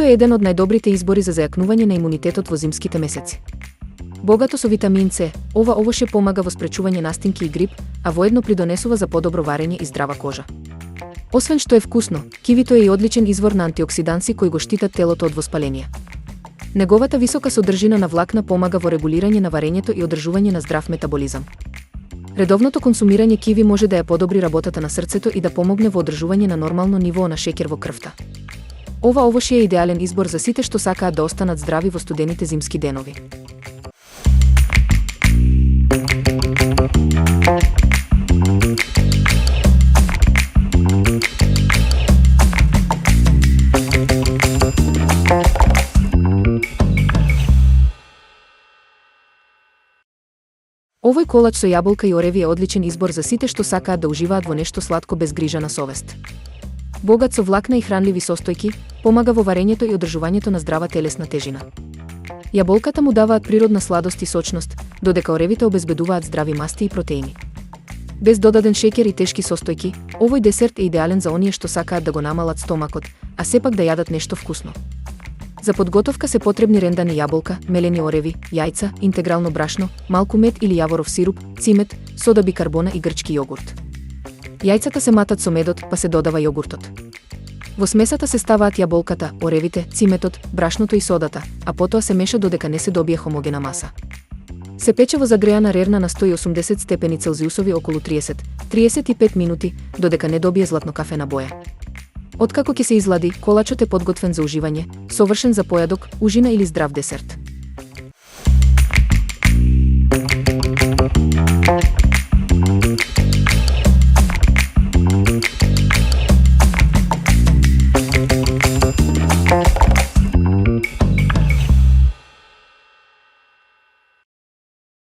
Кивито е еден од најдобрите избори за зајакнување на имунитетот во зимските месеци. Богато со витамин С, ова овоше помага во спречување настинки и грип, а воедно придонесува за подобро варење и здрава кожа. Освен што е вкусно, кивито е и одличен извор на антиоксиданси кои го штитат телото од воспаление. Неговата висока содржина на влакна помага во регулирање на варењето и одржување на здрав метаболизам. Редовното консумирање киви може да ја подобри работата на срцето и да помогне во одржување на нормално ниво на шеќер во крвта. Ова овоше е идеален избор за сите што сакаат да останат здрави во студените зимски денови. Овој колач со јаболка и ореви е одличен избор за сите што сакаат да уживаат во нешто сладко без грижа на совест. Богат со влакна и хранливи состојки, помага во варењето и одржувањето на здрава телесна тежина. Јаболката му даваат природна сладост и сочност, додека оревите обезбедуваат здрави масти и протеини. Без додаден шеќер и тешки состојки, овој десерт е идеален за оние што сакаат да го намалат стомакот, а сепак да јадат нешто вкусно. За подготовка се потребни рендани јаболка, мелени ореви, јајца, интегрално брашно, малку мед или јаворов сируп, цимет, сода бикарбона и грчки јогурт. Јајцата се матат со медот, па се додава јогуртот. Во смесата се ставаат јаболката, оревите, циметот, брашното и содата, а потоа се меша додека не се добие хомогена маса. Се пече во загреана рерна на 180 степени Целзиусови околу 30-35 минути, додека не добие златнокафена боја. Откако ќе се излади, колачот е подготвен за уживање, совршен за појадок, ужина или здрав десерт.